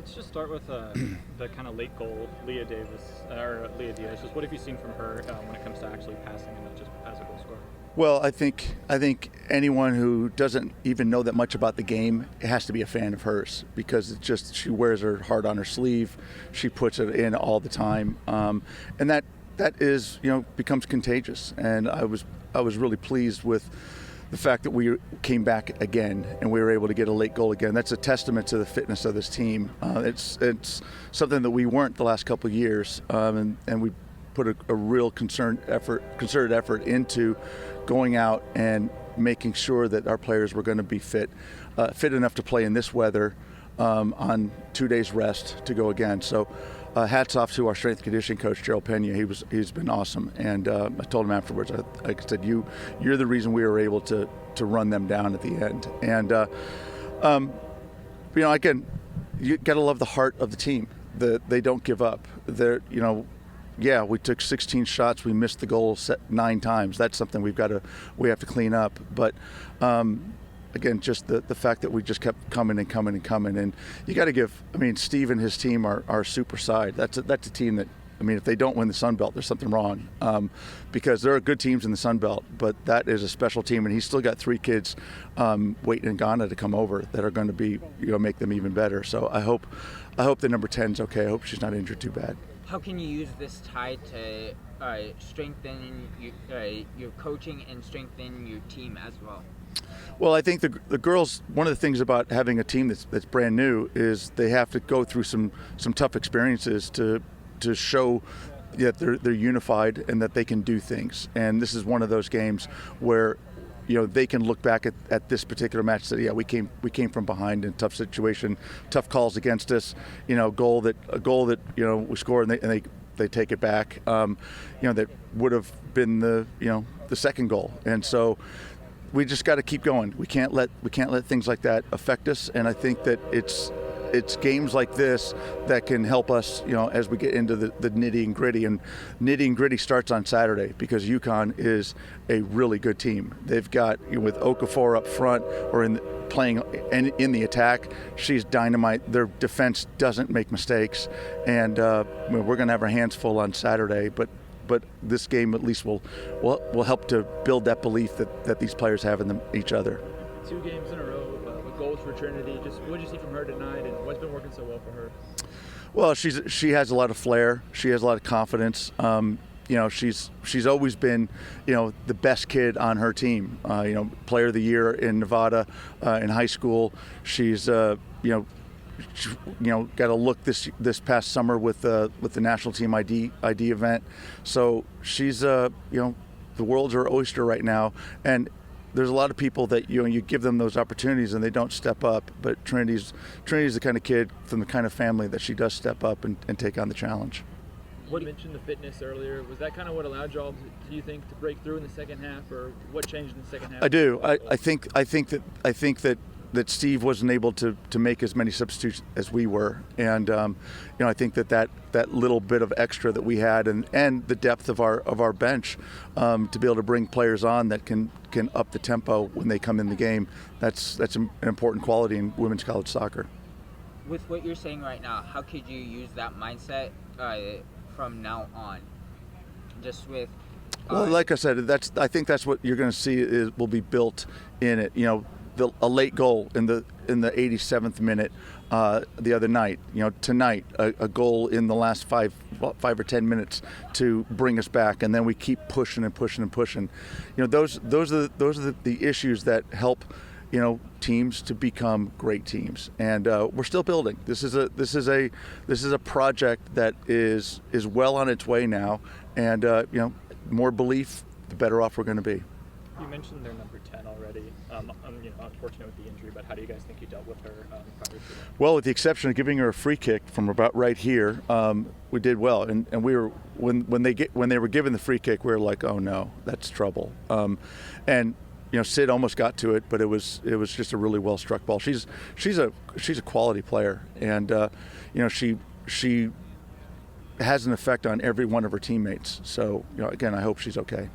Let's just start with the kind of late goal, Leah Diaz. Just what have you seen from her when it comes to actually passing and not just as a goal scorer? Well, I think anyone who doesn't even know that much about the game has to be a fan of hers, because it's just, she wears her heart on her sleeve. She puts it in all the time, and that is, becomes contagious. And I was really pleased with the fact that we came back again and we were able to get a late goal again. That's a testament to the fitness of this team. It's something that we weren't the last couple of years, and we put a real concerted effort into going out and making sure that our players were going to be fit enough to play in this weather on 2 days rest to go again. So hats off to our strength and conditioning coach, Gerald Pena. He's been awesome. And I told him afterwards, I said, you're the reason we were able to run them down at the end. And, again, you got to love the heart of the team. They don't give up. Yeah, we took 16 shots. We missed the goal set 9 times. That's something we have to clean up. But again, just the fact that we just kept coming, and you got to give. Steve and his team are super side. That's a team that, if they don't win the Sun Belt, there's something wrong, because there are good teams in the Sun Belt, but that is a special team, and he's still got 3 kids waiting in Ghana to come over that are going to be make them even better. So I hope the number 10's okay. I hope she's not injured too bad. How can you use this tie to strengthen your coaching and strengthen your team as well? Well, I think the girls, one of the things about having a team that's brand new is they have to go through some tough experiences to show that they're unified and that they can do things. And this is one of those games where they can look back at this particular match and say, yeah, we came from behind in a tough situation, tough calls against us, a goal that we score and they take it back, that would have been the second goal. And so we just got to keep going. We can't let things like that affect us. And I think that it's games like this that can help us, as we get into the nitty and gritty. And nitty and gritty starts on Saturday, because UConn is a really good team. They've got, with Okafor up front or playing in the attack, she's dynamite. Their defense doesn't make mistakes, and we're going to have our hands full on Saturday. But this game at least will help to build that belief that these players have in each other. 2 games in a row with goals for Trinity. Just what did you see from her tonight, and what's been working so well for her? Well, she has a lot of flair. She has a lot of confidence. She's always been, the best kid on her team. Player of the year in Nevada in high school. She's got a look this past summer with the national team ID event. So she's the world's her oyster right now, and there's a lot of people that you give them those opportunities and they don't step up. But Trinity's the kind of kid from the kind of family that she does step up and take on the challenge. You mentioned the fitness earlier. Was that kind of what allowed y'all, do you think, to break through in the second half, or what changed in the second half? I do. I think that Steve wasn't able to make as many substitutes as we were, and I think that little bit of extra that we had, and the depth of our bench to be able to bring players on that can up the tempo when they come in the game. That's an important quality in women's college soccer. With what you're saying right now, how could you use that mindset from now on? Just with well, like I said, I think that's what you're going to see will be built in it. A late goal in the 87th minute the other night. Tonight a goal in the last 5 or 10 minutes to bring us back, and then we keep pushing and pushing and pushing. Those are the issues that help teams to become great teams, and we're still building. This is a project that is well on its way now, and more belief, the better off we're going to be. You mentioned their number 10 already. Unfortunate with the injury, but how do you guys think you dealt with her prior to that? Well, with the exception of giving her a free kick from about right here, we did well. And we were when they were given the free kick, we were like, oh no, that's trouble. And Sid almost got to it, but it was just a really well struck ball. She's a quality player, and she has an effect on every one of her teammates. So again, I hope she's okay.